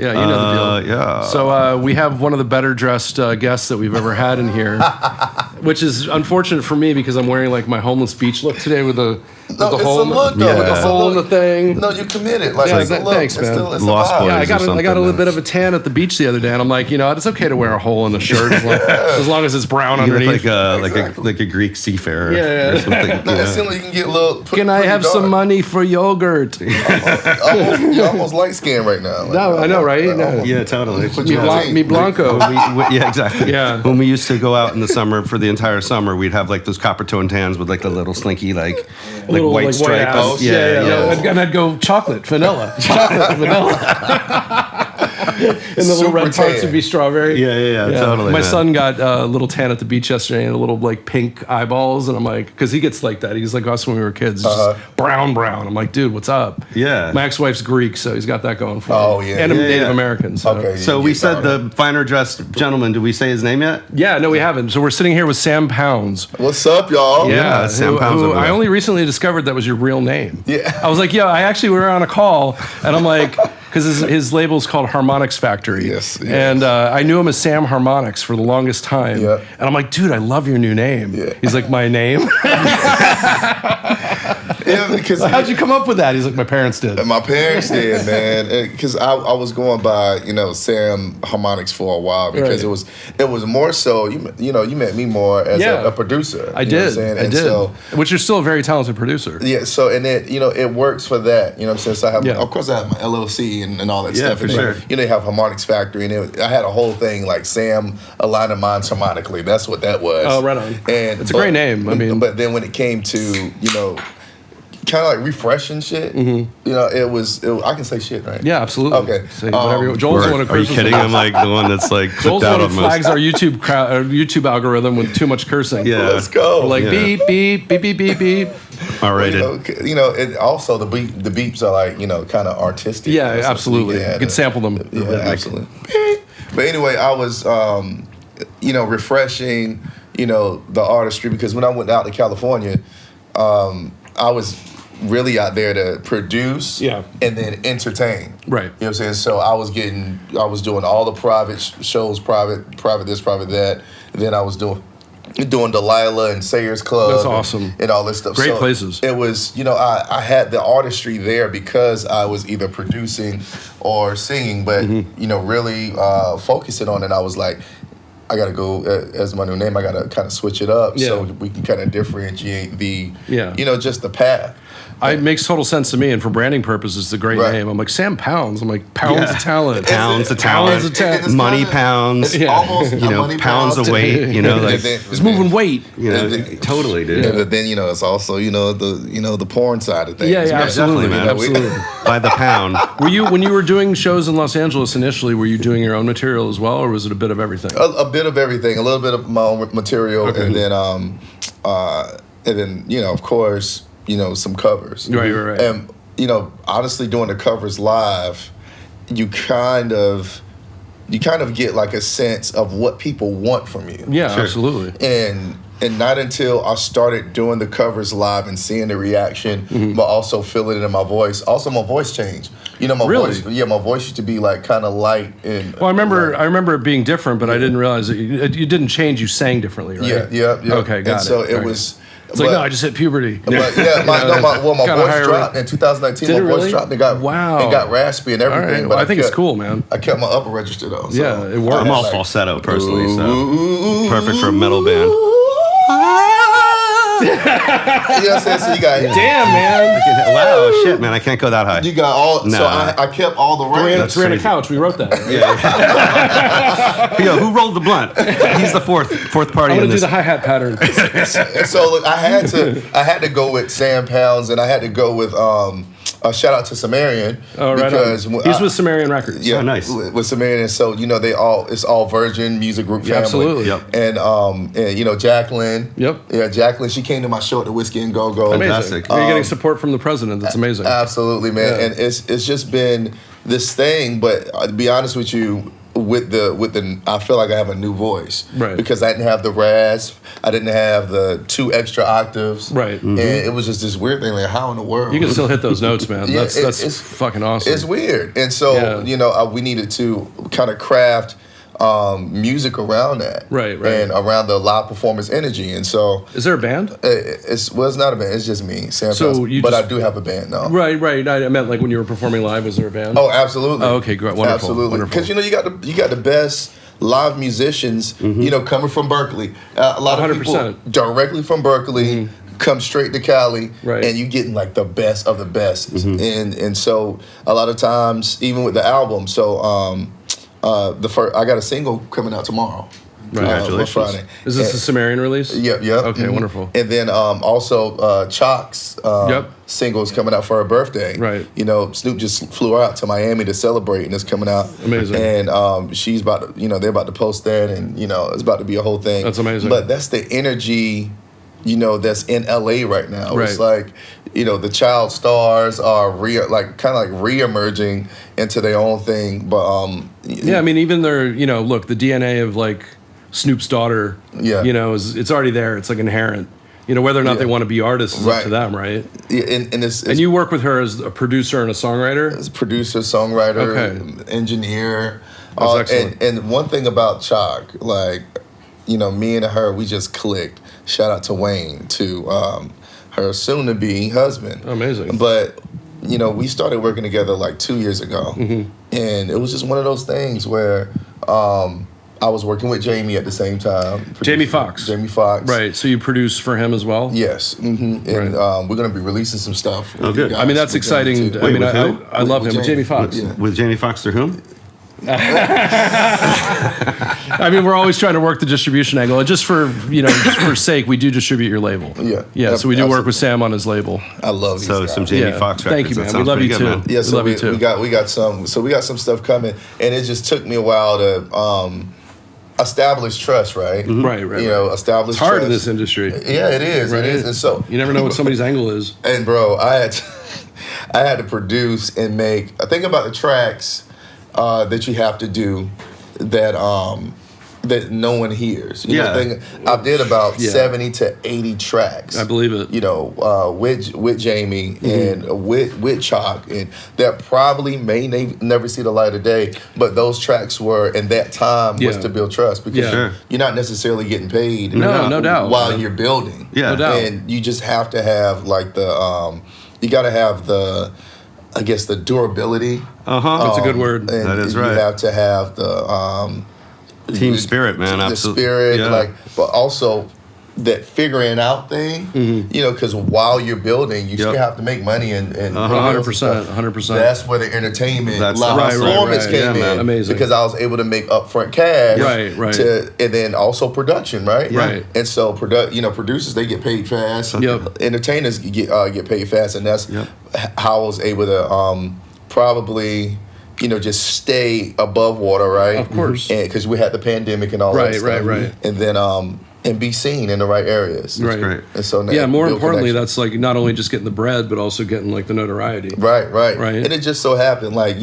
Yeah, you know the deal. Yeah. So we have one of the better dressed guests that we've ever had in here, which is unfortunate for me because I'm wearing like my homeless beach look today with the hole, look, though. with the hole in the thing. No, you committed. Like, Yeah, thanks, man. It's Lost a vibe. Boys. Yeah, I got a little man. bit of a tan at the beach the other day, and I'm like, you know, it's okay to wear a hole in the shirt as long as it's brown You look underneath. like a Greek seafarer. Yeah. Or something. No, it seems like you can get a little. Can I have some money for yogurt? You're almost light skinned right now. Like, No, I know, right? No. Yeah, totally. Mi blanco. Yeah, exactly. Yeah. When we used to go out in the summer for the entire summer, we'd have like those copper tone tans with like the little slinky Little, white stripe. ass. Yeah. And I'd go chocolate, vanilla. And the little red parts would be strawberry. Yeah, totally. My man. son got a little tan at the beach yesterday and a little like pink eyeballs, and I'm like, because he gets like that. He's like us when we were kids, just brown. I'm like, dude, what's up? Yeah. My ex-wife's Greek, so he's got that going for him. Oh, yeah. And a Yeah, Native yeah. American. So. Okay. So we said the finer dressed gentleman. Did we say his name yet? Yeah, no, we haven't. So we're sitting here with Sam Pounds. What's up, y'all? Yeah, Sam Pounds over I there. only recently discovered that was your real name. Yeah. I was like, yo, I actually were on a call, and I'm like, because his label's called HARMONIX Factory. Yes. And I knew him as Sam HARMONIX for the longest time. Yeah. And I'm like, dude, I love your new name. Yeah. He's like, my name? Yeah, because How'd you come up with that? He's like, my parents did. my parents did, man. Because I was going by, Sam HARMONIX for a while because Right. it was more so. You met me more as a producer. I you know what I'm did. saying? I And did. So, Which you're still a very talented producer. yeah, so and it works for that. You know what I'm saying? So I have, Yeah. of course, I have my LLC and all that Yeah, stuff. for And sure. They have HARMONIX Factory, and I had a whole thing like Sam Align Minds Harmonically. That's what that was. Oh, right on. And It's a great name. I mean, but then when it came to kind of like refreshing shit, it was. I can say shit, right? yeah, absolutely. Okay. Say whatever. Joel's the one who Are you curses. kidding? I'm like the one that's like Joel's flipped the out one who almost. flags our YouTube algorithm with too much cursing. Yeah. Let's go. We're like Yeah. beep, beep, beep, beep, beep, beep. All right. It also the beeps are like kind of artistic. Yeah, So absolutely. yeah, You can sample them. Yeah, absolutely. But anyway, I was, refreshing, the artistry because when I went out to California, I was really out there to produce Yeah. and then entertain. Right. You know what I'm saying? So I was doing all the private shows, private this, private that. And then I was doing Delilah and Sayers Club. That's awesome. And all this stuff. Great So places. It was, I had the artistry there because I was either producing or singing, but, really focusing on it, I was like, I got to go, as my new name, I got to kind of switch it up so we can kind of differentiate just the path. It makes total sense to me, and for branding purposes, it's a great name. I'm like, Sam Pounds. I'm like, pounds of talent. Pounds of Pounds of talent. talent. Money pounds. It's almost Money pounds of weight. It's moving weight. Totally, dude. But then it's also the porn side of things. Yeah, absolutely, definitely, man. absolutely. By the pound. When you were doing shows in Los Angeles initially, were you doing your own material as well, or was it a bit of everything? A bit of everything, a little bit of my own material, and then of course some covers. Right. And honestly, doing the covers live, you kind of get like a sense of what people want from you. Yeah, absolutely. And not until I started doing the covers live and seeing the reaction, but also feeling it in my voice. Also, my voice changed. My voice. Yeah, my voice used to be like kind of light and. Well, I remember it being different, but I didn't realize that you didn't change. You sang differently, right? Yeah. Okay, got and it. so it Okay. was. It's like, no, I just hit puberty. But yeah, my voice dropped in 2019. Did it my voice really? dropped and got raspy and everything. All right. But Well, I think it's cool, man. I kept my upper register though. So. Yeah, it works. I'm all falsetto personally, so perfect for a metal band. You know what I'm saying? So you got Damn, man. Wow, shit, man, I can't go that high. You got all. Nah. So I kept all the range. Ran a couch. We wrote that. Yo, who rolled the blunt? He's the fourth party I'm in gonna do this. the hi hat pattern. And so look, I had to go with Sam Pounds, and I had to go with a shout out to Sumerian because he's with Sumerian Records. Yeah, Oh, nice. with Sumerian. So it's all Virgin Music Group family. Absolutely. Yep. And Jacqueline. Yep. Yeah, Jacqueline. She came to my show at the Whiskey and Go Go. Amazing. Fantastic. You're getting support from the president. That's amazing. Absolutely, man. Yeah. And it's just been this thing. But to be honest with you, I feel like I have a new voice, Right. Because I didn't have the rasp, I didn't have the 2 extra octaves, Right. And it was just this weird thing, like how in the world You can still hit those notes, man. Yeah, That's fucking awesome. It's weird, and so we needed to kind of craft music around that, Right. and around the live performance energy, and so Is there a band? it's not a band, it's just me, Sam. So but I do have a band now. Right. I meant like when you were performing live, was there a band? Oh, absolutely. Oh, okay, great, wonderful, Absolutely, wonderful. because you got the best live musicians, coming from Berkeley. A lot of 100%. people directly from Berkeley. Come straight to Cali, Right. and you getting like the best of the best, and so a lot of times, even with the album, so I got a single coming out tomorrow. Right. On Friday. Is this a Sumerian release? Yep. Okay, wonderful. And then also Chalk's singles coming out for her birthday. Right. Snoop just flew her out to Miami to celebrate, and it's coming out. Amazing. And she's about to, they're about to post that, and it's about to be a whole thing. That's amazing. But that's the energy, that's in LA right now. Right. It's like, the child stars are kind of like re-emerging into their own thing. But Yeah, I mean, even their, look, the DNA of like Snoop's daughter, it's already there. It's like inherent. Whether or not they want to be artists is up to them, right? Yeah, and it's and you work with her as a producer and a songwriter? As a producer, songwriter, engineer. That's excellent. And one thing about Chalk, me and her, we just clicked. Shout out to Wayne, to her soon-to-be husband. Amazing. But, we started working together like 2 years ago. And it was just one of those things where I was working with Jamie at the same time. Jamie Foxx. Right. So you produce for him as well? Yes. And we're going to be releasing some stuff. Oh, good. I mean, that's exciting. Wait, with who? I love him. Jamie Foxx. Yeah. With Jamie Foxx through whom? I mean, we're always trying to work the distribution angle. And just for sake, we do distribute your label. Yeah. So we do work with Sam on his label. I love these guys. Some Jamie Foxx records. Thank you, man. That We sounds love you pretty too. good, man. Yeah, so love you too. we got some stuff coming, and it just took me a while to establish trust, right? Right. Establish. It's hard trust. in this industry. Yeah, it is. Right. It is, and so You never know what somebody's angle is. And bro, I had to produce and make. I think about the tracks that you have to do that no one hears. I did about 70 to 80 tracks. I believe it. With Jamie and with Chalk, and that probably may never see the light of day. But those tracks were, in that time, was to build trust, because you're not necessarily getting paid. No doubt. While you're building. Yeah. No doubt. And you just have to have like you got to have the durability. That's a good word. And That is right. You have to have the Team spirit, man. the Absolutely. spirit, Yeah. but also that figuring out thing, because while you're building, you still have to make money and 100%. 100%. That's where the entertainment, That's live the performance right. came Yeah, in. man. Amazing. Because I was able to make upfront cash, Right. and then also production, right? Right. And so producers, they get paid fast. Yep. Entertainers get paid fast, and that's how I was able to probably. Just stay above water, right? Of course. Because we had the pandemic and all that stuff. Right. And then and be seen in the right areas. Right. Great. And so now More build importantly, connection. that's like not only just getting the bread, but also getting like the notoriety. Right. Right. And it just so happened, like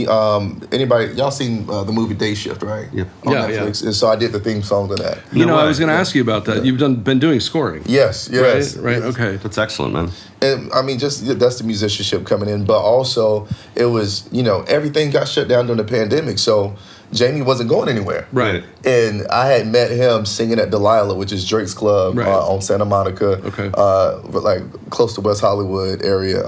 anybody, y'all seen the movie Day Shift, right? Yeah. On Yeah, Netflix. And so I did the theme song to that. I was going to ask you about that. You've been doing scoring. Yes. Right. Okay. That's excellent, man. And I mean, just that's the musicianship coming in, but also it was, everything got shut down during the pandemic, so Jamie wasn't going anywhere. Right. And I had met him singing at Delilah, which is Drake's club on Santa Monica, like close to West Hollywood area.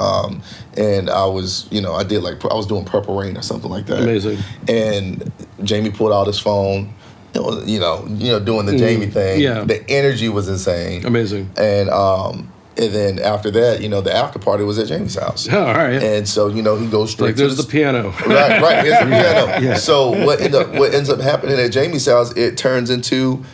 And I was, I was doing Purple Rain or something like that. Amazing. And Jamie pulled out his phone. Doing the Jamie thing. Yeah. The energy was insane. Amazing. And then after that, the after party was at Jamie's house. Oh, all right. And so, he goes straight Like to there's the piano. Right, here's the piano. So what ends up happening at Jamie's house, it turns into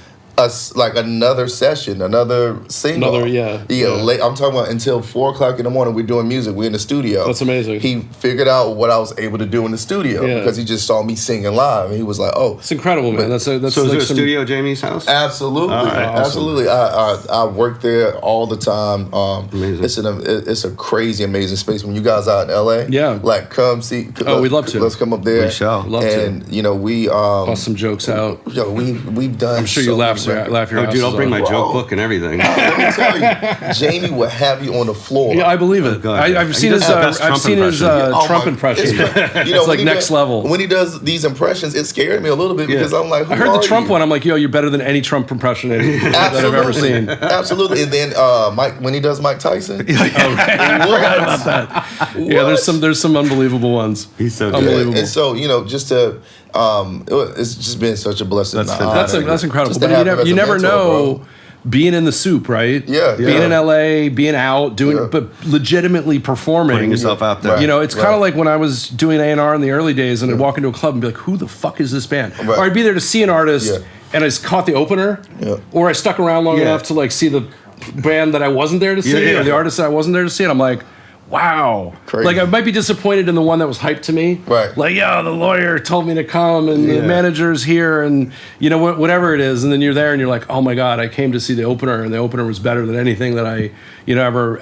like another session, another single. Late, I'm talking about until 4 o'clock in the morning. We're doing music. We're in the studio. That's amazing. He figured out what I was able to do in the studio because he just saw me singing live, and he was like, "Oh, it's incredible, man." That's so. Is like there a studio at Jamie's house? Absolutely, absolutely. I work there all the time. Amazing. It's a crazy, amazing space. When you guys out in LA, like come see. We'd love to. Let's come up there. We shall. Love to. And you know we bust some jokes out. Yo, we've done. I'm sure you laugh your ass. Dude, I'll bring my joke book and everything. Let me tell you, Jamie will have you on the floor. Yeah, I believe it. I've seen his Trump impression. It's like next level. When he does these impressions, it scared me a little bit because I'm like, I heard the Trump one. I'm like, yo, you're better than any Trump impression that I've ever seen. Absolutely. And then Mike, when he does Mike Tyson, I forgot about that. Yeah, there's some unbelievable ones. He's so good. Unbelievable. And so just to. It's just been such a blessing. That's incredible. But you never know. Being in the soup, right? Yeah. Being in LA, being out, doing, but legitimately performing. Putting yourself out there. You know, it's kind of like when I was doing A&R in the early days, and I'd walk into a club and be like, "Who the fuck is this band?" Or I'd be there to see an artist, and I caught the opener, or I stuck around long enough to like see the band that I wasn't there to see, or the artist that I wasn't there to see, and I'm like, wow. Crazy. Like, I might be disappointed in the one that was hyped to me. Right. Like, yeah, the lawyer told me to come, and the manager's here, and, you know, whatever it is. And then you're there, and you're like, oh, my God, I came to see the opener, and the opener was better than anything that I, you know, ever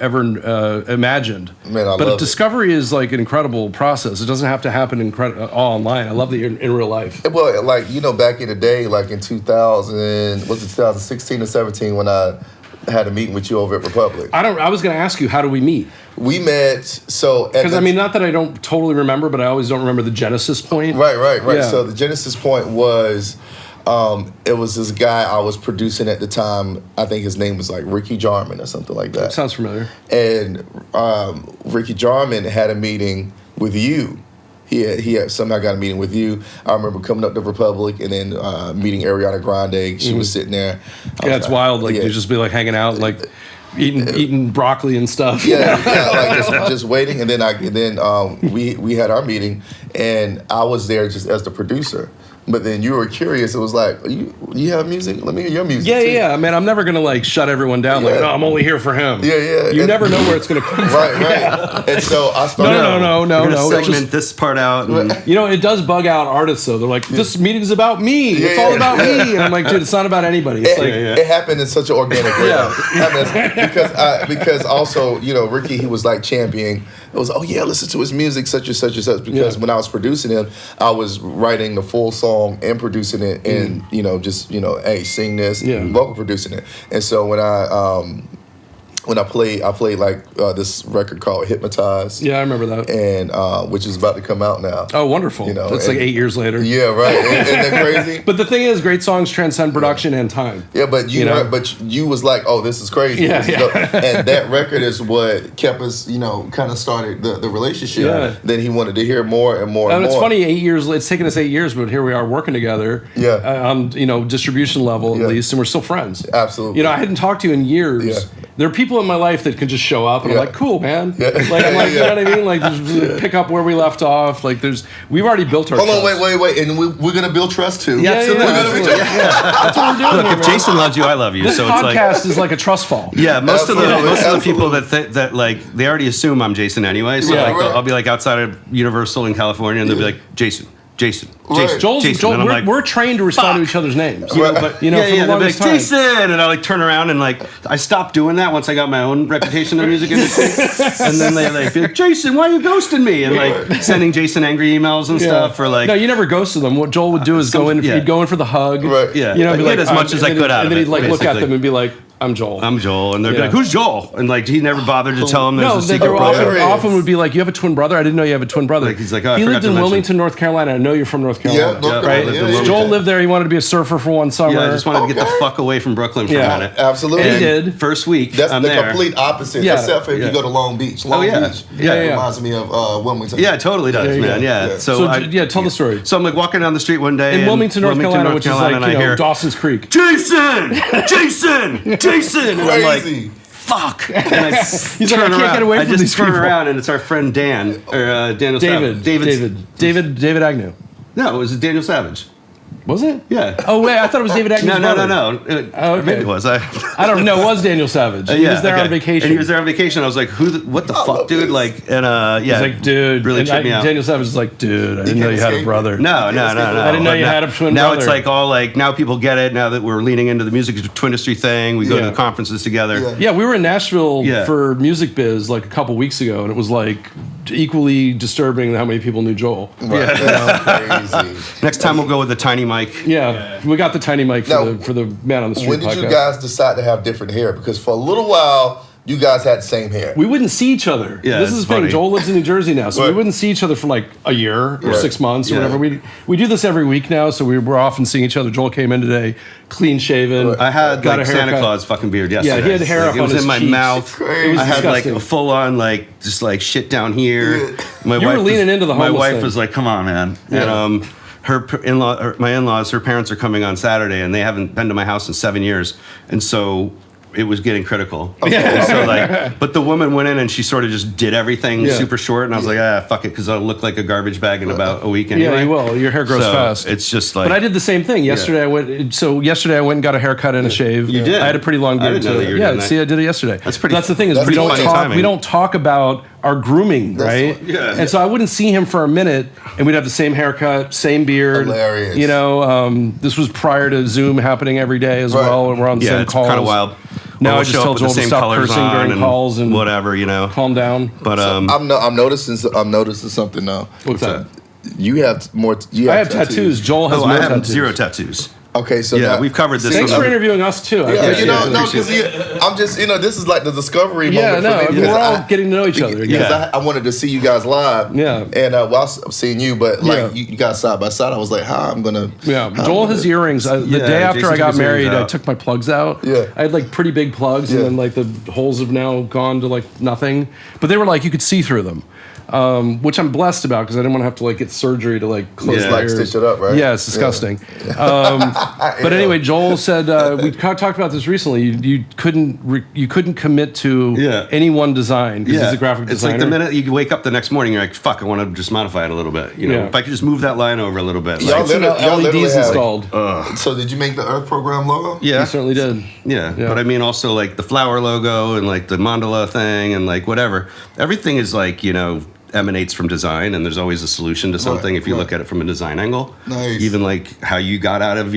imagined. Man, I but love discovery is, like, an incredible process. It doesn't have to happen all online. I love that you're in real life. Well, like, you know, back in the day, like in 2016 or 17, when I had a meeting with you over at Republic. I was going to ask you, how do we meet? We met, so... Because, I mean, not that I don't totally remember, but I always don't remember the genesis point. Right. Yeah. So the genesis point was, it was this guy I was producing at the time. I think his name was like Ricky Jarman or something like that. Sounds familiar. And Ricky Jarman had a meeting with you. He had somehow got a meeting with you. I remember coming up to Republic and then meeting Ariana Grande. She was sitting there. It's wild. Like, you just be like hanging out, like eating broccoli and stuff. Like just waiting. And then we had our meeting, and I was there just as the producer. But then you were curious. It was like, you have music? Let me hear your music. Yeah. Man, I'm never gonna like shut everyone down. Like, no, I'm only here for him. Yeah. You never know where it's gonna come from. Right. And so I started. No. Segment this part out. And, you know, it does bug out artists though. They're like, this meeting is about me. It's all about me. And I'm like, dude, it's not about anybody. It's it happened in such an organic way. Because also, you know, Ricky, he was like championing. It was, listen to his music, such and such and such. Because when I was producing him, I was writing the full song and producing it, and you know, just hey, sing this, vocal producing it. And so when I played like this record called Hypnotized. Yeah, I remember that. And which is about to come out now. Oh, wonderful. You know, it's like 8 years later. Yeah, right. Isn't that crazy? But the thing is, great songs transcend production and time. Yeah, but you was like, oh, this is crazy. Yeah. And that record is what kept us, kind of started the relationship. Yeah. Then he wanted to hear more and more and more. It's funny, 8 years, it's taken us 8 years, but here we are working together. Yeah. On, distribution level at least, and we're still friends. Absolutely. I hadn't talked to you in years. Yeah. There are people in my life that can just show up, and I'm like, cool, man. Yeah. Like, I'm like, you know what I mean? Like, just pick up where we left off. Like, we've already built our trust. Hold on, wait. And we're going to build trust, too. Yeah, absolutely. That's what we're doing. Look, if Jason loves you, I love you. This podcast is like a trust fall. Yeah, most of the people that like, they already assume I'm Jason anyway. So I'll be like outside of Universal in California, and they'll be like, Jason. Right. Joel, we're trained to respond to each other's names. For the longest time. Jason, and I like turn around and like I stopped doing that once I got my own reputation in the music industry. And then they like, Jason, why are you ghosting me? And like sending Jason angry emails and stuff for like. No, you never ghosted them. What Joel would do is he'd go in for the hug. Right. Yeah. I'd get as much as I could out of it. And then he'd like look at them and be like, I'm Joel. And they'd be like, who's Joel? And like he never bothered to tell them there's a secret brother. Often would be like, you have a twin brother? I didn't know you have a twin brother. Like, he's like, he lived in Wilmington, North Carolina. I know you're from North Carolina. Right? Joel lived there. He wanted to be a surfer for one summer. Yeah, I just wanted to get the fuck away from Brooklyn for a minute. Absolutely. And he did. First week, that's I'm the there. complete opposite. Except for if you go to Long Beach. Long Beach. It reminds me of Wilmington. Yeah, it totally does, man. Yeah. So tell the story. So I'm like walking down the street one day in Wilmington, North Carolina, which is like Dawson's Creek. Jason! And I'm like, fuck. And I turn around. Get away from I just turn people. around, and it's our friend Dan, or Daniel Savage. David Agnew. No, it was Daniel Savage. Was it? Yeah. Oh wait, I thought it was David Agnew's brother. No. Oh, okay. Maybe it was. I don't know. It was Daniel Savage. He was there on vacation. And he was there on vacation. I was like, what the fuck, dude? Like, and He's like, dude. really tripped me out. Daniel Savage is like, dude, I didn't know you had a brother. No. I didn't know you had a twin now brother. It's like all like, now people get it. Now that we're leaning into the music Twindustry thing, we go to the conferences together. Yeah, we were in Nashville for Music Biz like a couple weeks ago, and it was like equally disturbing how many people knew Joel. Right. Crazy. Next time we'll go with the tiny mic. Yeah, we got the tiny mic for the Man on the Street When did podcast. you guys decide to have different hair? Because for a little while, you guys had the same hair. We wouldn't see each other. Yeah, this is the thing. funny. Joel lives in New Jersey now, so we wouldn't see each other for like a year or 6 months or whatever. We do this every week now, so we're often seeing each other. Joel came in today, clean shaven. I had got like a haircut. Santa Claus fucking beard yesterday. Yeah, he had hair up it was on his in my cheeks. mouth. It was I had like disgusting. a full on like just like shit down here. My You were leaning into the My homeless wife thing. was like, "Come on, man." Yeah. And my in-laws, her parents are coming on Saturday, and they haven't been to my house in 7 years, and so it was getting critical. And so like, but the woman went in and she sort of just did everything super short, and I was like, fuck it, because I'll look like a garbage bag in about a week anyway. Yeah, you will. Your hair grows So fast. It's just like. But I did the same thing yesterday. I went and got a haircut and a shave. You did? I had a pretty long I beard didn't know too. that you were Yeah, doing that. see, I did it yesterday. That's pretty. That's the thing is that's we don't funny talk. timing. We don't talk about our grooming, right? Yeah. And so I wouldn't see him for a minute, and we'd have the same haircut, same beard. Hilarious. You know, this was prior to Zoom happening every day as well, and we're on the same it's calls. kind of wild. Now Or I just show tell up with Joel the to same stop colors cursing on during calls and whatever, you know. calm down. But I'm noticing something now. What's that? You have more. I have tattoos. Joel has no I have tattoos. 0 tattoos. Okay, so Yeah, now, we've covered this. Thanks on for other- interviewing us too. I Yeah, appreciate you know, it. no, because I'm just, this is like the discovery Yeah, moment no, for me. we're because all getting to know each other. Because Yeah. I wanted to see you guys live. Yeah. And while I've seen you, but like Yeah. you guys side by side, I was like, how I'm gonna. Yeah, how Joel I'm has gonna- earrings. The day after Jason I got took his earrings married, I out. took my plugs out. Yeah. I had like pretty big plugs, Yeah. and then like the holes have now gone to like nothing. But they were like you could see through them, which I'm blessed about because I didn't want to have to like get surgery to like close Yeah. my Like ears. stitch it up, right? Yeah, it's disgusting. But anyway, Joel said we talked about this recently. You couldn't commit to any one design because he's a graphic It's designer. like the minute you wake up the next morning, you're like, fuck, I want to just modify it a little bit. You know, Yeah. if I could just move that line over a little bit. Y'all Like, literally- y'all literally LEDs have- installed. So did you make the Earth Program logo? yeah. He certainly did. Yeah, but I mean also like the flower logo and like the mandala thing and like whatever. Everything is like, emanates from design, and there's always a solution to something if you look at it from a design angle. Nice. Even like how you got out of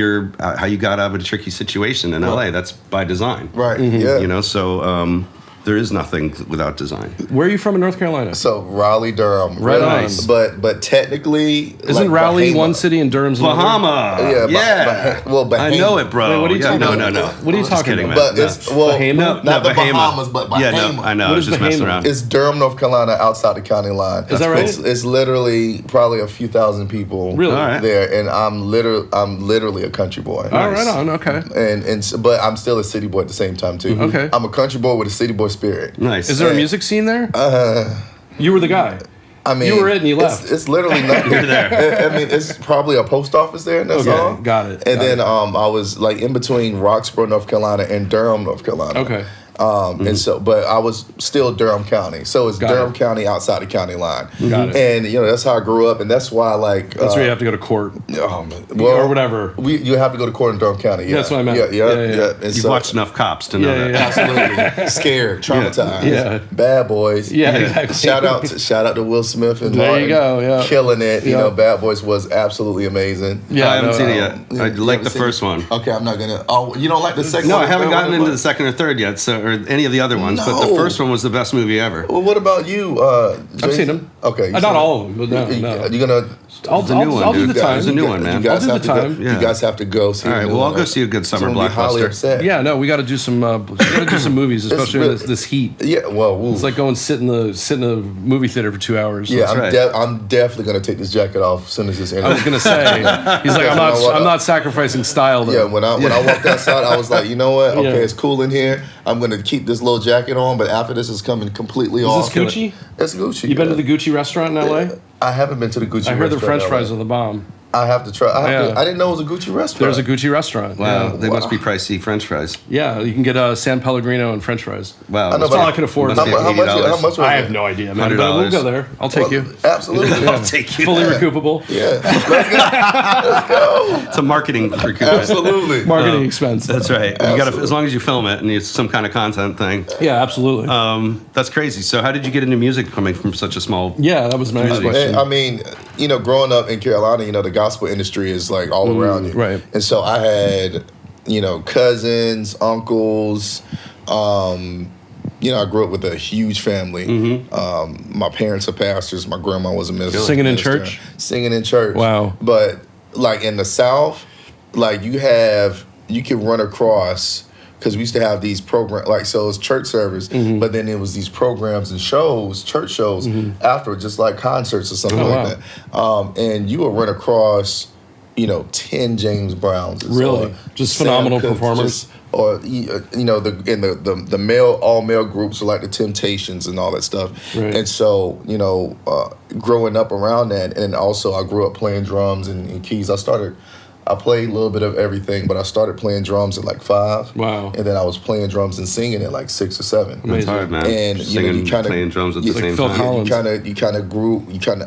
a tricky situation in LA, that's by design. Right. Mm-hmm. Yeah. So there is nothing without design. Where are you from in North Carolina? So Raleigh, Durham. Right on. Nice. But technically, Isn't like Raleigh Bahama. one city and Durham's another? Bahama. Yeah. Well, Bahama. I know it, bro. Wait, what are you talking no, about? no. What are you Just talking kidding, about? man. But it's Bahama? not the Bahama. Bahamas, but Bahama. Yeah, no, I know. What I was is just messing Bahama? around. It's Durham, North Carolina, outside the county line. Is that right? It's literally probably a few thousand people Really? All right. there, and I'm literally a country boy. Oh, right on. Okay. But I'm still a city boy at the same time too. Okay. I'm a country boy with a city boy spirit. Nice. Is there a music scene there? You were the guy. I mean, You were it and you left. It's literally nothing. You're there. I mean, it's probably a post office there, and that's Okay, all. got it, And got then it. I was like in between Roxborough, North Carolina, and Durham, North Carolina. Okay. And so, but I was still Durham County, so it's Got Durham it. County outside the county line. Got it. And that's how I grew up, and that's why like That's where you have to go to court. or whatever. You have to go to court in Durham County. Yeah. That's what I meant. Yeah. Yeah. And You've watched enough Cops to know that. Absolutely scared, traumatized. Yeah. Bad boys. Yeah, exactly. Shout out to Will Smith and There Martin. you go, yeah. Killing it. You Yeah. know, Bad Boys was absolutely amazing. Yeah, I haven't no, seen it Yeah, yet. I you like haven't the seen first it? one. Okay, I'm not gonna. Oh, you don't like the second No, one? I haven't third gotten one? into the second or third yet, or any of the other ones. But the No. first one was the best movie ever. Well, what about you? I've Jason? seen them. Okay, you Not seen all of them, but no. You gonna? I'll There's a new one, do dude. the time. There's a new one, man. You guys I'll have do the to time. go. Yeah. You guys have to go see. All the right, new well, I'll one. go see a good summer Someone will be highly blockbuster. upset. Yeah, no, we got to do some. We got to do some movies, especially really- in this heat. Yeah. Well, ooh. It's like going sit in a movie theater for 2 hours. yeah, right. I'm definitely gonna take this jacket off as soon as this I was ends. gonna say. He's like, I'm not sacrificing style. Though. Yeah, when I walked outside, I was like, you know what? Okay, Yeah. it's cool in here. I'm gonna keep this little jacket on, but after this is coming completely Is off. this Gucci? It's Gucci. You been to the Gucci restaurant in LA? I haven't been to the Gucci. I heard the restaurant French in fries LA. are the bomb. I have to try. I didn't know it was a Gucci restaurant. There's a Gucci restaurant. Wow, they must be pricey French fries. Yeah, you can get San Pellegrino and French fries. Wow, that's all I can afford. How much was I have no idea, man. But we'll go there. I'll take you. Absolutely, I'll take you. Fully recoupable. Yeah, let's go. It's a marketing recoupment. Absolutely, marketing expense. That's right. You got to, as long as you film it and it's some kind of content thing. Yeah, absolutely. That's crazy. So, how did you get into music coming from such a small? Yeah, that was my next question. I mean, growing up in Carolina, the gospel industry is like all around you, right? And so I had, cousins, uncles. I grew up with a huge family. Mm-hmm. My parents are pastors. My grandma was a minister. Singing in church? Singing in church. Wow. But like in the South, like you can run across, because we used to have these programs, like, so it was church service, but then there was these programs and shows, church shows after, just like concerts or something like that. And you would run across, 10 James Browns. Really? Just phenomenal performers? Or the male, all male groups, like the Temptations and all that stuff. Right. And so, growing up around that, and also I grew up playing drums and keys. I played a little bit of everything, but I started playing drums at like 5. Wow. And then I was playing drums and singing at like 6 or 7. That's hard, man. And singing, playing drums at the same time.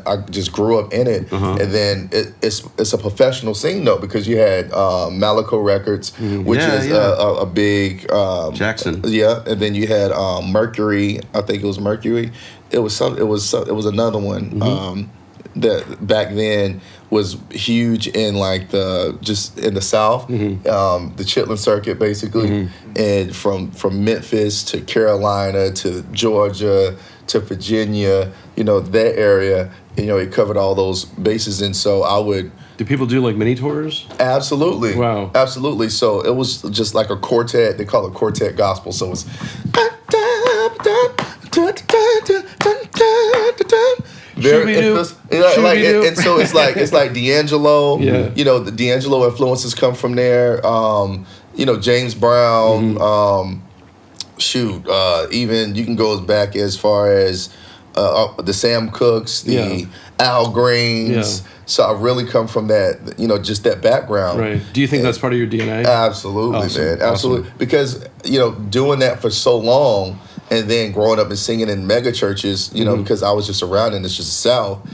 I just grew up in it. And then it's a professional scene though, because you had Malaco Records, which is a big Jackson. Yeah, and then you had Mercury. I think it was Mercury. It was another one that back then was huge in like in the South, the Chitlin circuit basically, and from Memphis to Carolina to Georgia to Virginia, that area, it covered all those bases. And so I would. Do people do like mini tours? Absolutely. Wow. Absolutely. So it was just like a quartet. They call it quartet gospel. So it's. And so it's like D'Angelo. Yeah. The D'Angelo influences come from there. James Brown. Even you can go as back as far as the Sam Cookes, the Al Greens. Yeah. So I really come from that, just that background. Right. Do you think that's part of your DNA? Absolutely, man. Absolutely. Awesome. Because, doing that for so long, and then growing up and singing in mega churches, because I was just around and it's just the South,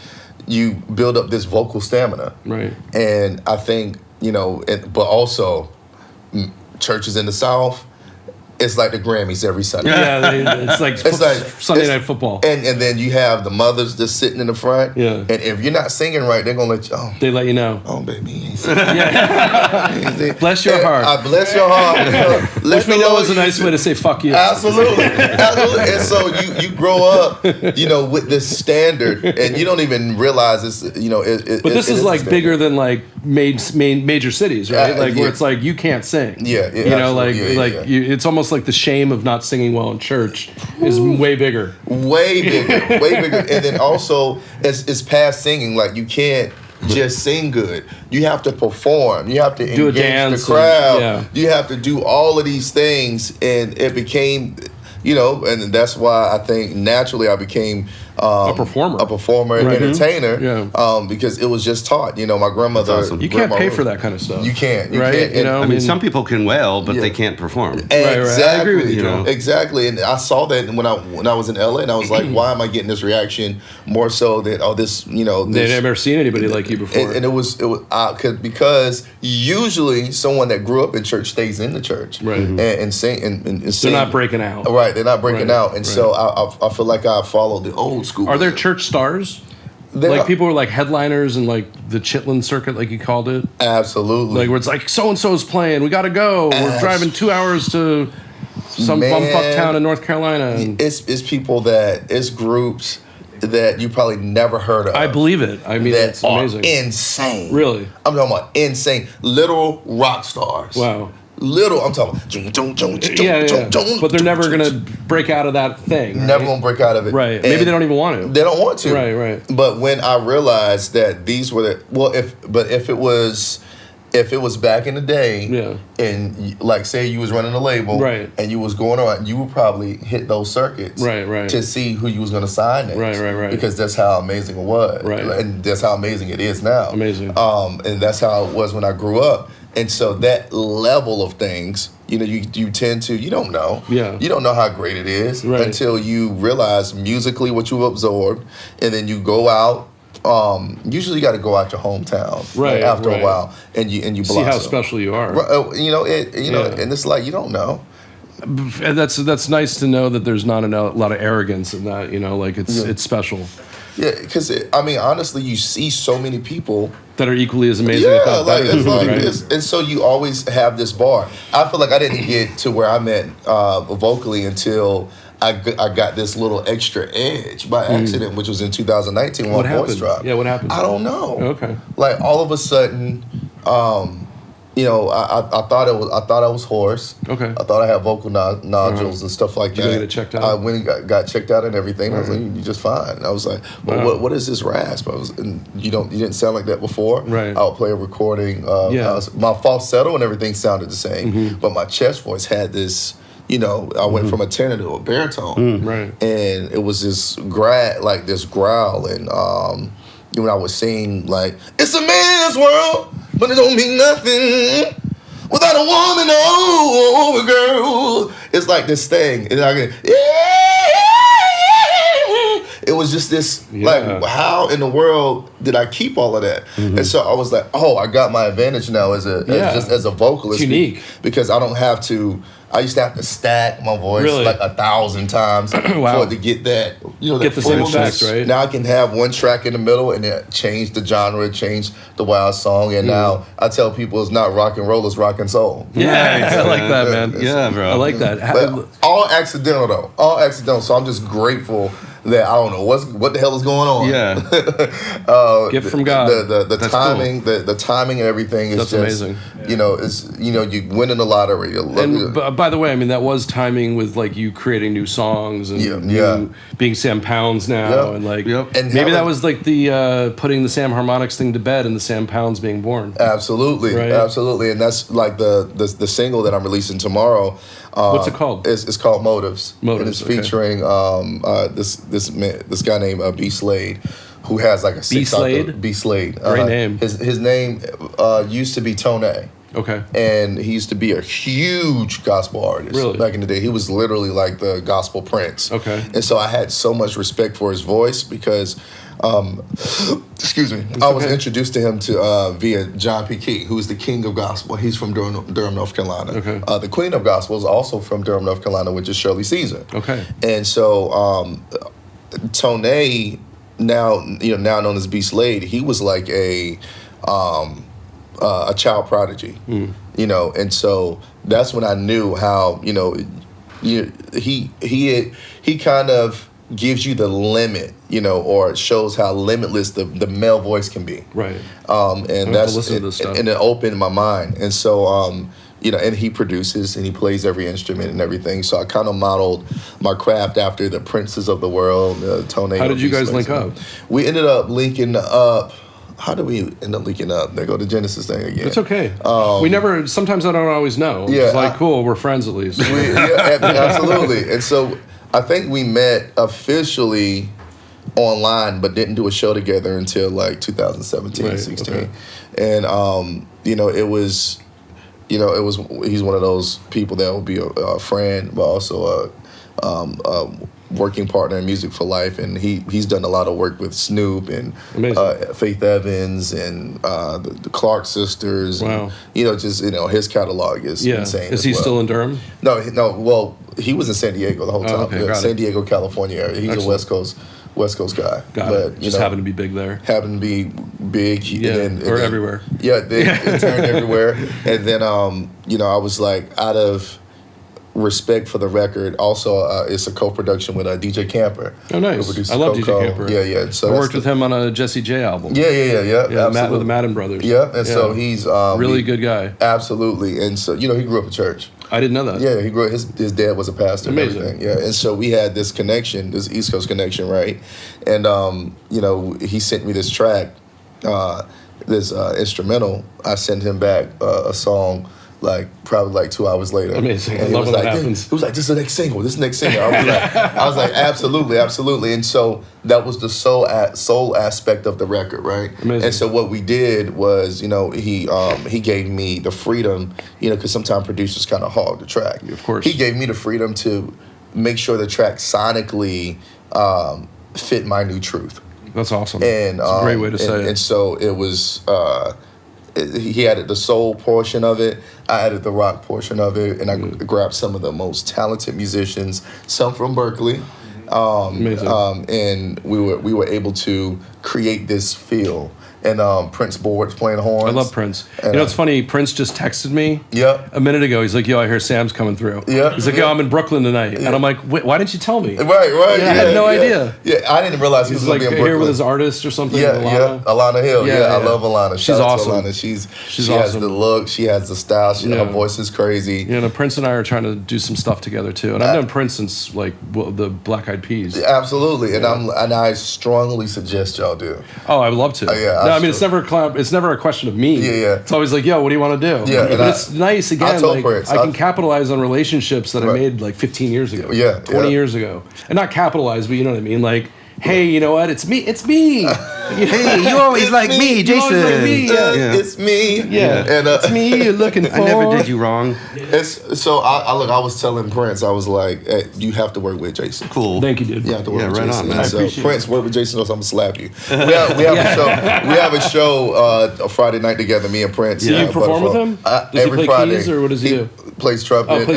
you build up this vocal stamina. Right. And I think, but also churches in the South, it's like the Grammys every Sunday. Yeah, it's like Sunday Night Football. And then you have the mothers just sitting in the front. Yeah. And if you're not singing right, they're going to let you, they let you know. Oh, baby, he ain't singing. Bless your heart. I bless your heart. Which we know is a nice way to say fuck you. Absolutely. And so you grow up, with this standard, and you don't even realize this, But this is like bigger than like major cities, right? Where it's like you can't sing. Yeah. It's almost like the shame of not singing well in church is way bigger. Way bigger. And then also, it's past singing. Like, you can't just sing good. You have to perform. You have to do engage the crowd. You have to do all of these things. And it became, and that's why I think naturally I became a performer, and entertainer, because it was just taught. My grandmother. Awesome. You can't pay for that kind of stuff. You can't, right? Can't. Some people can wail, but they can't perform. Exactly. Right. I agree with you, Joe. Exactly, and I saw that when I was in LA, and I was like, why am I getting this reaction more so than this? They'd never seen anybody like you before, and it was because usually someone that grew up in church stays in the church, right, and sing and sing. They're not breaking out, right? They're not breaking out, and so I feel like I followed the old school. Are there church stars? People were like headliners and like the Chitlin circuit, like you called it. Absolutely. Like where it's like so and so's playing, we gotta go. We're driving 2 hours to some bumfuck town in North Carolina. It's people it's groups that you probably never heard of. I believe it. I mean, it's amazing. Insane. Really? I'm talking about insane. Literal rock stars. Wow. I'm talking. But they're never gonna break out of that thing. Never gonna break out of it. Right. Maybe they don't even want to. They don't want to. Right. But when I realized that these were if if it was back in the day, and like say you was running a label, and you was going on, you would probably hit those circuits, to see who you was going to sign next, because that's how amazing it was, and that's how amazing it is now, and that's how it was when I grew up, and so that level of things, you know, you tend to, you don't know, you don't know how great it is until you realize musically what you absorbed, and then you go out. Usually you got to go out your hometown after a while, and you blossom. See how special you are. You know, and it's like you don't know. And that's nice to know that there's not a lot of arrogance in that. You know, like it's special. Yeah, because I mean, honestly, you see so many people that are equally as amazing. And so you always have this bar. I feel like I didn't get to where I'm at vocally until I got this little extra edge by accident, which was in 2019 when my voice dropped. Yeah, what happened? I don't know. Okay. Like all of a sudden, you know, I thought I was hoarse. Okay. I thought I had vocal nodules and stuff like that. Did you get it checked out? I went and got checked out and everything. I was like, "You're just fine." I was like, "Well, what is this rasp?" And you didn't sound like that before. Right. I would play a recording. My falsetto and everything sounded the same, but my chest voice had this. You know, I went from a tenor to a baritone, and it was this growl, and when I was singing like, "It's a man's world, but it don't mean nothing without a woman over, girl." It's like this thing, and I get, it was just this like, how in the world did I keep all of that? And so I was like, oh, I got my advantage now as a vocalist, it's unique because I don't have to. I used to have to stack my voice like 1,000 times for it to get that, you know, get the same effect, right? Now I can have one track in the middle and then change the genre, change the wild song, and now I tell people it's not rock and roll, it's rock and soul. Yeah, I like that, man. Yeah, bro. I like that. But all accidental though, all accidental. So I'm just grateful that I don't know what the hell is going on. Yeah, gift from God. The timing, cool. the timing and everything is just amazing. You know, you winning the lottery. And by the way, I mean that was timing with like you creating new songs and being Sam Pounds now, and like and maybe that was like the putting the Sam HARMONIX thing to bed and the Sam Pounds being born. Absolutely, absolutely, and that's like the single that I'm releasing tomorrow. What's it called? It's called Motives. And it's featuring this guy named B Slade, who has like a B Slade. B Slade. Great name. His name used to be Tone. Okay. And he used to be a huge gospel artist back in the day. He was literally like the gospel prince. Okay. And so I had so much respect for his voice because, excuse me, I was introduced to him via John P. Key, who is the king of gospel. He's from Durham, North Carolina. Okay. The queen of gospel is also from Durham, North Carolina, which is Shirley Caesar. Okay. And so Tone, now known as B Slade, he was like a child prodigy, you know, and so that's when I knew how, you know, he kind of gives you the limit, you know, or it shows how limitless the male voice can be. Right. And that's and it opened my mind, and so you know, and he produces and he plays every instrument and everything. So I kind of modeled my craft after the princes of the world, Tone. How did you guys link up? We ended up linking up. How do we end up linking up? There go the Genesis thing again. It's okay. We never. Sometimes I don't always know. Yeah, it's like cool. We're friends at least. Absolutely. And so I think we met officially online, but didn't do a show together until like 2017, 16. Okay. And you know, it was. You know, he's one of those people that will be a friend, but also a working partner in Music for Life, and he's done a lot of work with Snoop and Faith Evans and the Clark sisters. Wow. And, you know, just his catalog is insane. Is he still in Durham? No. Well, he was in San Diego the whole time. Okay, San Diego, California area. He's a West Coast guy. Got it. Just happened to be big there. Happened to be big. And then, everywhere. Yeah, it turned everywhere. And then, you know, I was like, out of respect for the record, also, it's a co-production with DJ Camper. Oh, nice. I love DJ Camper. Yeah. So I worked with him on a Jesse J album. Yeah. With the Madden Brothers. Yeah, and so he's... really good guy. Absolutely. And so, you know, he grew up in church. I didn't know that. Yeah, he grew up, his dad was a pastor. Amazing. And everything. Yeah, and so we had this connection, this East Coast connection, right? And, you know, he sent me this track. this instrumental. I sent him back a song like probably like 2 hours later. Amazing. And I love when like, that happens. It was like, this is the next single. This is the next single. I was like, absolutely, absolutely. And so that was the soul aspect of the record, right? Amazing. And so what we did was, you know, he gave me the freedom, you know, because sometimes producers kind of hog the track. Of course. He gave me the freedom to make sure the track sonically fit my new truth. That's awesome. And it's a great way to say it. And so it was. He added the soul portion of it. I added the rock portion of it, and I grabbed some of the most talented musicians, some from Berkeley, and we were able to create this feel. And Prince Board's playing horns. I love Prince. And, you know, it's funny. Prince just texted me a minute ago. He's like, yo, I hear Sam's coming through. Yeah. He's like, yo, I'm in Brooklyn tonight. And I'm like, wait, why didn't you tell me? Right. I had no idea. Yeah, I didn't realize he was like going to be in Brooklyn. here with his artist or something. Alana Hill. Yeah, I love Alana. She's awesome. Alana. She awesome. has the look. She has the style. Her voice is crazy. You know, Prince and I are trying to do some stuff together too. And I've known Prince since like the Black Eyed Peas. Absolutely, and I strongly suggest y'all do. Oh, I would love to. No, I mean it's never a question of me. It's always like, yo, what do you want to do? Yeah, but it's nice again. Like, Prince, I can capitalize on relationships that I made like 15 years ago. 20 years ago, and not capitalize, but you know what I mean. Like, hey, you know what? It's me. Hey, you always like me, Jason. It's me. Yeah. And it's me you're looking for. I never did you wrong. So I was telling Prince, I was like, hey, you have to work with Jason. Cool. Thank you, dude. You have to work with Jason. On, man. So Prince, work with Jason, or I'm gonna slap you. We have a show a Friday night together, me and Prince. Do you perform with him? Does he play Friday, keys or what does he do? Plays trumpet,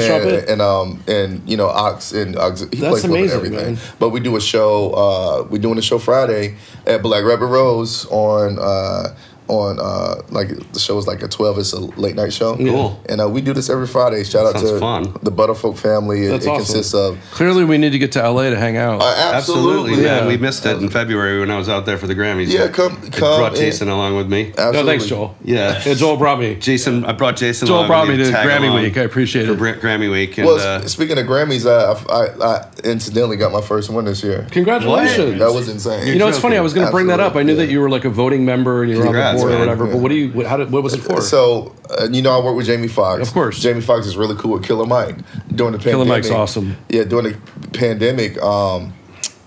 and you know, Ox and Ox, he plays with everything. Man. But we do a show. We're doing a show Friday at Black Rabbit Rose on like the show is like at 12. It's a late night show. Cool. And we do this every Friday. Shout out to the Butterfolk family. It awesome. consists of. Clearly, we need to get to LA to hang out. Absolutely, man. We missed it in February when I was out there for the Grammys. Yeah, come. I brought Jason along with me. Absolutely. No, thanks, Joel. Yeah, Joel brought me. I brought Jason. Joel along brought me to tag Grammy along Week. I appreciate it. For Grammy Week. And, well, speaking of Grammys, I incidentally got my first one this year. Congratulations. That was insane. You know, it's funny. I was going to bring that up. I knew that you were like a voting member and you were on the board or whatever. But what was it for? So, you know, I work with Jamie Foxx. Of course. Jamie Foxx is really cool with Killer Mike during the pandemic. Killer Mike's awesome. Yeah, during the pandemic,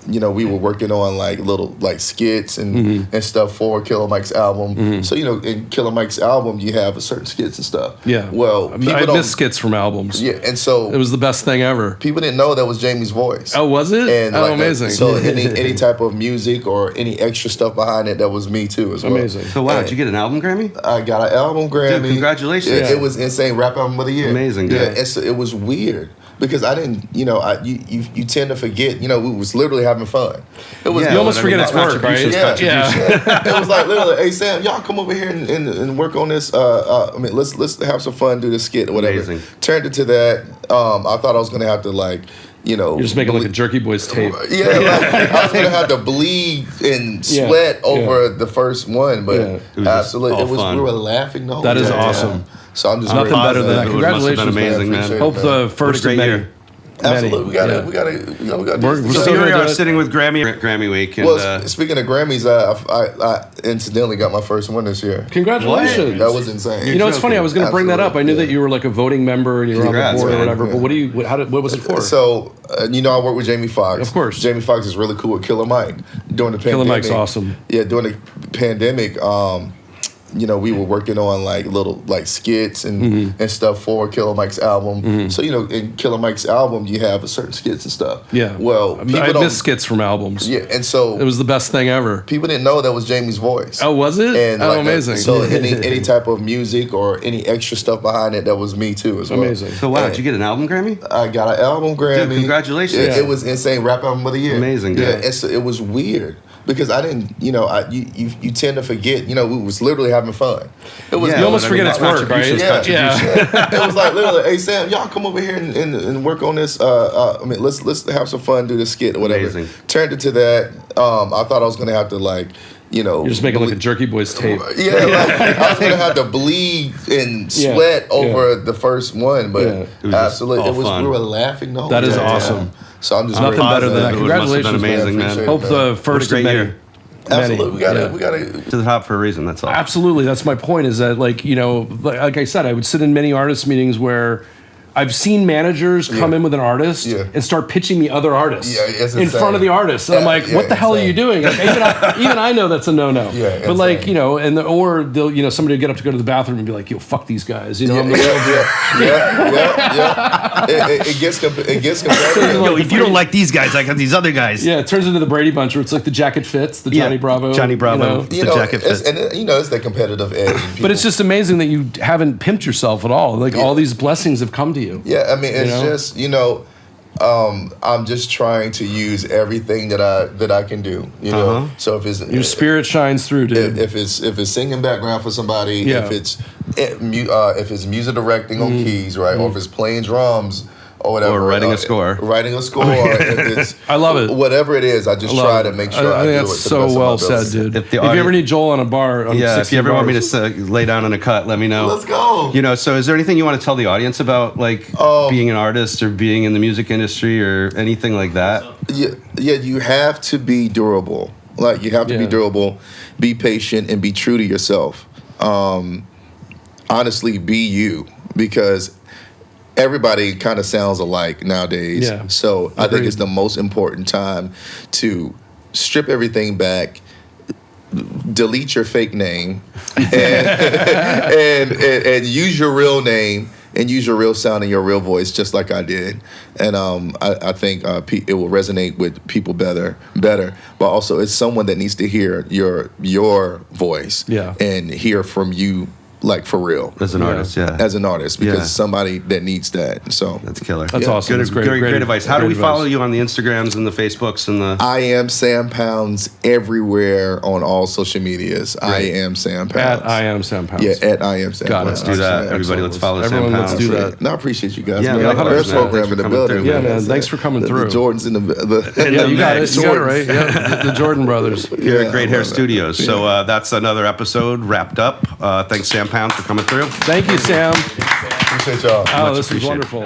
you know, we were working on like little like skits and stuff for Killer Mike's album. So, you know, in Killer Mike's album, you have certain skits and stuff. Yeah. Well, I miss skits from albums. Yeah, and so it was the best thing ever. People didn't know that was Jamie's voice. Oh, was it? And amazing. So any type of music or any extra stuff behind it, that was me too as well. Amazing. So wow, did you get an album Grammy? I got an album Grammy. Dude, congratulations. It was insane. Rap album of the year. Amazing. Yeah, and so it was weird. Because I didn't, you know, you tend to forget, you know, we was literally having fun. It was you almost forget it's work, right? Yeah. It was like literally, hey Sam, y'all come over here and work on this. I mean, let's have some fun, do this skit or whatever. Amazing. Turned it to that. I thought I was gonna have to like, you know, you're just making like a Jerky Boys tape. Yeah, like, I was gonna have to bleed and sweat over the first one, but absolutely, it was. Fun. We were laughing the whole time. That is time. awesome. So I'm just nothing better than that. Congratulations, must have been amazing, man. Hope the first of many. Absolutely, we got it. Here we are sitting with Grammy Week. And, well, speaking of Grammys, I incidentally got my first one this year. Congratulations! That was insane. You know, it's funny. I was going to bring that up. I knew that you were like a voting member and you were on the board or whatever. But what was it for? So, you know, I work with Jamie Foxx. Of course. Jamie Foxx is really cool with Killer Mike during the pandemic. Killer Mike's awesome. Yeah, during the pandemic. You know, we were working on like little like skits and stuff for Killer Mike's album. So, you know, in Killer Mike's album, you have certain skits and stuff. Yeah. Well, I miss skits from albums. Yeah, and so it was the best thing ever. People didn't know that was Jamie's voice. Oh, was it? And amazing. So any type of music or any extra stuff behind it, that was me too as well. Amazing. So wow, did you get an album Grammy? I got an album Grammy. Dude, congratulations. It was insane. Rap album of the year. Amazing. Yeah, and so it was weird. Because I didn't, you know, you tend to forget, you know, we was literally having fun. It was you almost forget it's work, right? Yeah. It was like literally, hey Sam, y'all come over here and work on this. I mean, let's have some fun, do this skit or whatever. Amazing. Turned it to that. I thought I was gonna have to like, you know, you're just making like a Jerky Boys tape. Yeah, like, I was gonna have to bleed and sweat over the first one, but absolutely, it was. Fun. We were laughing the whole time. That is time. awesome. So I'm just nothing better than that. Congratulations, amazing, man. Hope the first of many. Absolutely, we gotta to the top for a reason. That's all. Absolutely, that's my point. Is that like like I said, I would sit in many artist meetings where I've seen managers come in with an artist and start pitching me other artists in front of the artist, and I'm like, "What the hell are you doing?" Like, even I know that's a no-no. But like or they'll somebody will get up to go to the bathroom and be like, "Yo, fuck these guys," It gets competitive. Yo, if you don't like these guys, I got these other guys. Yeah, it turns into the Brady Bunch where it's like the jacket fits, the Johnny Bravo, the jacket fits, and it's the competitive edge. But it's just amazing that you haven't pimped yourself at all. Like all these blessings have come to you. Yeah, I mean, it's just I'm just trying to use everything that I can do. So if it's your spirit shines through, dude. If it's singing background for somebody, if it's music directing on keys, right, or if it's playing drums. Or whatever, or writing a score. If it's, I love it. Whatever it is, I just try to make sure I do it. That's so well said, dude. If you ever need Joel on a bar, if you ever want me to lay down in a cut, let me know. Let's go. So is there anything you want to tell the audience about, like being an artist or being in the music industry or anything like that? Yeah, you have to be durable. Like you have to be durable, be patient, and be true to yourself. Honestly, be you, because everybody kind of sounds alike nowadays. So I think it's the most important time to strip everything back, delete your fake name, and use your real name and use your real sound and your real voice, just like I did. And I think it will resonate with people better. But also, it's someone that needs to hear your voice and hear from you. Like for real, as an artist, as an artist, because somebody that needs that. So that's killer. That's awesome. That's great advice. How do we follow you on the Instagrams and the Facebooks and the? I am Sam Pounds everywhere on all social medias. Great. I am Sam Pounds. At I am Sam Pounds. Yeah, at I am Sam Pounds. Let's do that. Everybody, let's follow Sam Pounds. Let's do that. No, I appreciate you guys. Yeah, man. Earth program in the building. Yeah, man. Thanks for coming through. The Jordans in the yeah, you got it. You got it right. Yeah, the Jordan brothers here at Great Hair Studios. So that's another episode wrapped up. Thanks, Sam Pounds, for coming through. Thank you, Sam. Appreciate y'all. Oh, this is wonderful.